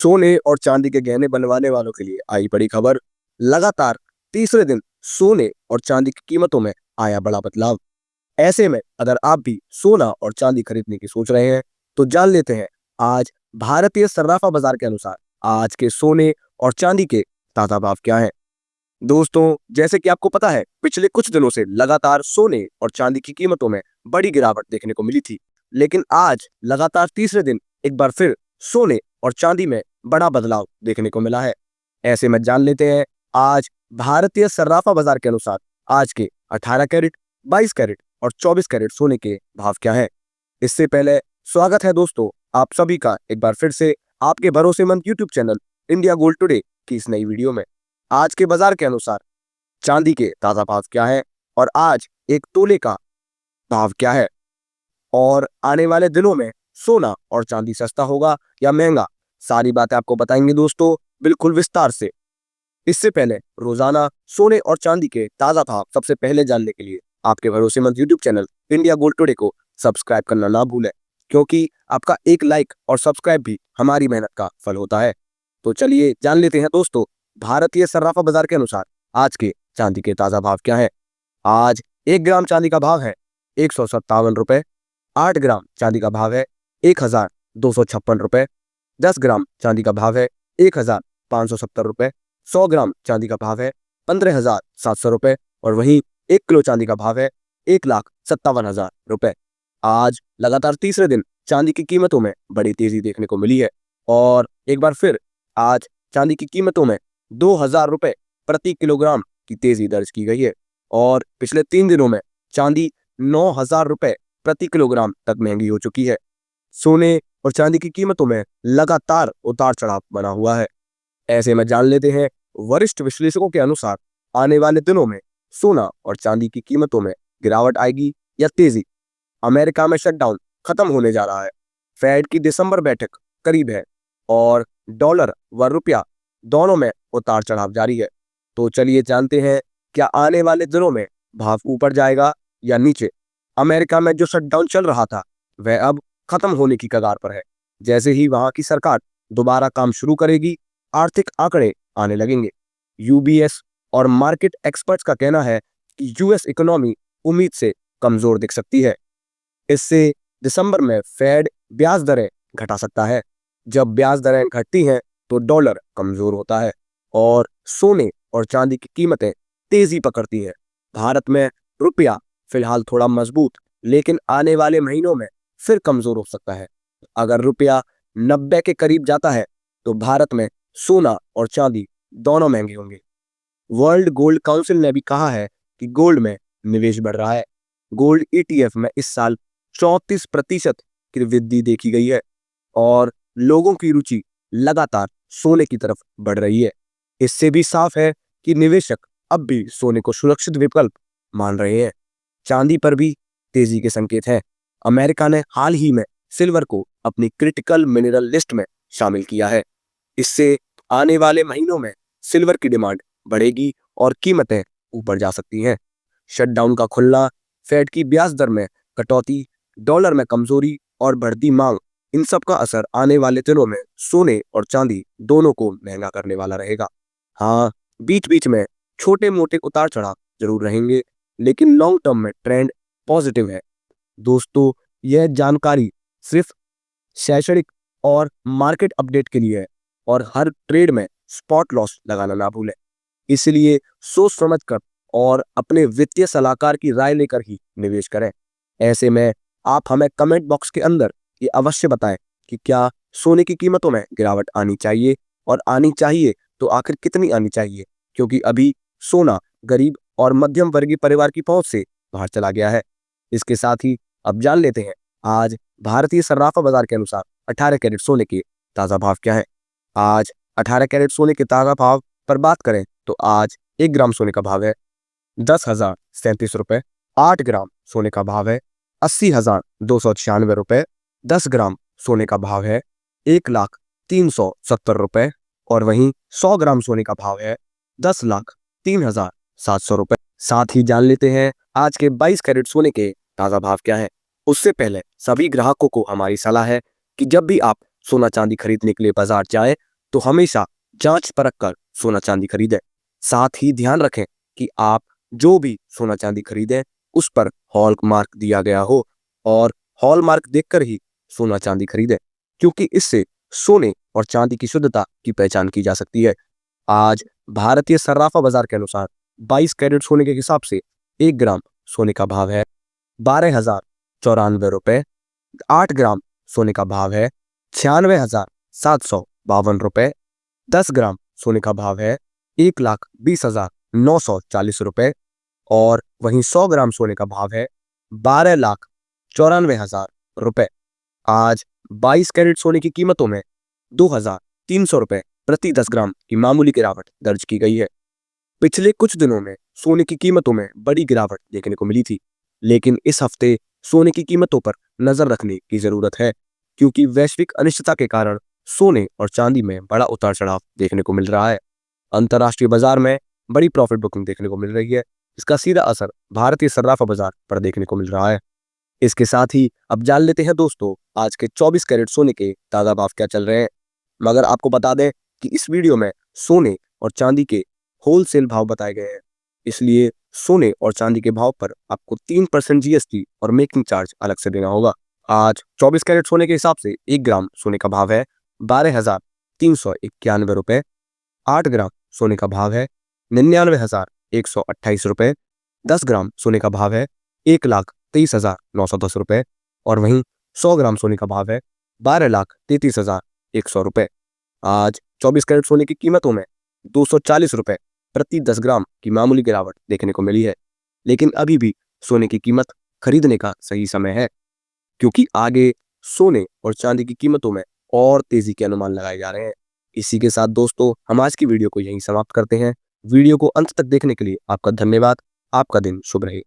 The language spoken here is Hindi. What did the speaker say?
सोने और चांदी के गहने बनवाने वालों के लिए आई बड़ी खबर। लगातार तीसरे दिन सोने और चांदी की कीमतों में आया बड़ा बदलाव। ऐसे में अगर आप भी सोना और चांदी खरीदने की सोच रहे हैं तो जान लेते हैं आज भारतीय सर्राफा बाजार के अनुसार आज के सोने और चांदी के ताजा भाव क्या हैं। दोस्तों, जैसे कि आपको पता है, पिछले कुछ दिनों से लगातार सोने और चांदी की कीमतों में बड़ी गिरावट देखने को मिली थी, लेकिन आज लगातार तीसरे दिन एक बार फिर सोने और चांदी में बड़ा बदलाव देखने को मिला है। ऐसे में जान लेते हैं आज भारतीय सर्राफा बाजार के अनुसार आज के 18 कैरेट, 22 कैरेट और 24 कैरेट सोने के भाव क्या है। इससे पहले स्वागत है दोस्तों आप सभी का एक बार फिर से आपके भरोसेमंद YouTube channel India gold today की इस नई वीडियो में। आज के बाजार के अनुसार चांदी के ताजा भाव क्या है और आज एक तोले का भाव क्या है, और आने वाले दिनों में सोना और चांदी सस्ता होगा या महंगा, सारी बातें आपको बताएंगे दोस्तों बिल्कुल विस्तार से। इससे पहले रोजाना सोने और चांदी के ताजा भाव सबसे पहले जानने के लिए आपके भरोसेमंद YouTube channel India gold today को सब्सक्राइब करना ना भूलें, क्योंकि आपका एक लाइक और सब्सक्राइब भी हमारी मेहनत का फल होता है। तो चलिए जान लेते हैं दोस्तों भारतीय सर्राफा बाजार के अनुसार आज के चांदी के ताजा भाव क्या है। आज 1 ग्राम चांदी का भाव है 157 रुपए, 8 ग्राम चांदी का भाव है 1256 रुपए, 10 ग्राम चांदी का भाव है 1570 रुपए, 100 ग्राम चांदी का भाव है 15,700 रुपए और वहीं 1 किलो चांदी का भाव है 1,57,000 रुपए। आज लगातार तीसरे दिन चांदी की कीमतों में बड़ी तेजी देखने को मिली है और एक बार फिर आज चांदी की कीमतों में 2,000 रुपए प्रति किलोग्राम की तेजी दर्ज की गई है और पिछले 3 दिनों में चांदी 9,000 रुपए प्रति किलोग्राम तक महंगी हो चुकी है। सोने और चांदी की कीमतों में लगातार उतार चढ़ाव बना हुआ है। ऐसे में जान लेते हैं वरिष्ठ विश्लेषकों के अनुसार आने वाले दिनों में सोना और चांदी की कीमतों में गिरावट आएगी या तेजी। अमेरिका में शटडाउन खत्म होने जा रहा है, फेड की दिसंबर बैठक करीब है और डॉलर व रुपया दोनों में उतार चढ़ाव जारी है। तो चलिए जानते हैं क्या आने वाले दिनों में भाव ऊपर जाएगा या नीचे। अमेरिका में जो शटडाउन चल रहा था वह अब खत्म होने की कगार पर है। जैसे ही वहां की सरकार दोबारा काम शुरू करेगी, आर्थिक आंकड़े आने लगेंगे। यूबीएस और मार्केट एक्सपर्ट्स का कहना है कि यूएस इकोनॉमी उम्मीद से कमजोर दिख सकती है। इससे दिसंबर में फेड ब्याज दरें घटा सकता है। जब ब्याज दरें घटती हैं तो डॉलर कमजोर होता है और सोने और चांदी की कीमतें तेजी पकड़ती हैं। भारत में रुपया फिलहाल थोड़ा मजबूत, लेकिन आने वाले महीनों में फिर कमजोर हो सकता है। अगर रुपया 90 के करीब जाता है तो भारत में सोना और चांदी दोनों महंगे होंगे। वर्ल्ड गोल्ड काउंसिल ने भी कहा है कि गोल्ड में निवेश बढ़ रहा है। गोल्ड ईटीएफ में इस साल 34% की वृद्धि देखी गई है और लोगों की रुचि लगातार सोने की तरफ बढ़ रही है। इससे भी साफ है कि निवेशक अब भी सोने को सुरक्षित विकल्प मान रहे हैं। चांदी पर भी तेजी के संकेत हैं। अमेरिका ने हाल ही में सिल्वर को अपनी क्रिटिकल मिनरल लिस्ट में शामिल किया है। इससे आने वाले महीनों में सिल्वर की डिमांड बढ़ेगी और कीमतें ऊपर जा सकती हैं। शटडाउन का खुलना, फेड की ब्याज दर में कटौती, डॉलर में कमजोरी और बढ़ती मांग, इन सब का असर आने वाले दिनों में सोने और चांदी दोनों को महंगा करने वाला रहेगा। हाँ, बीच बीच में छोटे मोटे उतार चढ़ाव जरूर रहेंगे, लेकिन लॉन्ग टर्म में ट्रेंड पॉजिटिव है। दोस्तों, यह जानकारी सिर्फ शैक्षणिक और मार्केट अपडेट के लिए है और हर ट्रेड में स्पॉट लॉस लगाना ना भूलें। इसलिए सोच समझकर और अपने वित्तीय सलाहकार की राय लेकर ही निवेश करें। ऐसे में आप हमें कमेंट बॉक्स के अंदर ये अवश्य बताएं कि क्या सोने की कीमतों में गिरावट आनी चाहिए, और आनी चाहिए तो आखिर कितनी आनी चाहिए, क्योंकि अभी सोना गरीब और मध्यम वर्गीय परिवार की पहुंच से बाहर चला गया है। इसके साथ ही अब जान लेते हैं आज भारतीय सर्राफा बाजार के अनुसार 18 कैरेट सोने के ताजा भाव क्या है। आज 18 कैरेट सोने के ताजा भाव पर बात करें तो आज 1 ग्राम सोने का भाव है 10,037 रुपए, 8 ग्राम सोने का भाव है 80,296 रुपए, 10 ग्राम सोने का भाव है 1,03,70 रुपए और वहीं 100 ग्राम सोने का भाव है 10,03,700 रुपए। साथ ही जान लेते हैं आज के 22 कैरेट सोने के ताजा भाव क्या है। उससे पहले सभी ग्राहकों को हमारी सलाह है कि जब भी आप सोना चांदी खरीदने के लिए बाजार जाएं तो हमेशा जांच परख कर सोना चांदी खरीदें। साथ ही ध्यान रखें कि आप जो भी सोना चांदी खरीदें उस पर हॉल मार्क दिया गया हो और हॉल मार्क देखकर ही सोना चांदी खरीदें, क्योंकि इससे सोने और चांदी की शुद्धता की पहचान की जा सकती है। आज भारतीय सर्राफा बाजार के अनुसार 22 कैरेट सोने के हिसाब से 1 ग्राम सोने का भाव है 12,094 रुपए। 8 ग्राम सोने का भाव है 96,752 रुपए। 10 ग्राम सोने का भाव है 1,20,940 रुपए और वहीं 100 ग्राम सोने का भाव है 12,94,000 रुपए। आज 22 कैरेट सोने की कीमतों में 2,300 रुपए प्रति 10 ग्राम की मामूली गिरावट दर्ज की गई है। पिछले कुछ दिनों में सोने की कीमतों में बड़ी गिरावट देखने को मिली थी, लेकिन इस हफ्ते सोने की कीमतों पर नजर रखने की जरूरत है, क्योंकि वैश्विक अनिश्चितता के कारण सोने और चांदी में बड़ा उतार चढ़ाव देखने को मिल रहा है। अंतर्राष्ट्रीय बाजार में बड़ी प्रॉफिट बुकिंग देखने को मिल रही है। इसका सीधा असर भारतीय सर्राफा बाजार पर देखने को मिल रहा है। इसके साथ ही अब जान लेते हैं दोस्तों आज के 24 कैरेट सोने के ताजा भाव क्या चल रहे हैं। मगर आपको बता दें कि इस वीडियो में सोने और चांदी के होलसेल भाव बताए गए हैं, इसलिए सोने और चांदी के भाव पर आपको 3% जीएसटी और मेकिंग चार्ज अलग से देना होगा। आज 24 कैरेट सोने के हिसाब से 1 ग्राम सोने का भाव है 12,391 रुपए। 8 ग्राम सोने का भाव है 99,128 रुपए। 10 ग्राम सोने का भाव है 1,23,910 रुपए और वहीं 100 ग्राम सोने का भाव है 12,33,100 रुपए। आज 24 कैरेट सोने की कीमतों में 240 रुपए प्रति 10 ग्राम की मामूली गिरावट देखने को मिली है, लेकिन अभी भी सोने की कीमत खरीदने का सही समय है, क्योंकि आगे सोने और चांदी की कीमतों में और तेजी के अनुमान लगाए जा रहे हैं। इसी के साथ दोस्तों हम आज की वीडियो को यहीं समाप्त करते हैं। वीडियो को अंत तक देखने के लिए आपका धन्यवाद। आपका दिन शुभ रहे।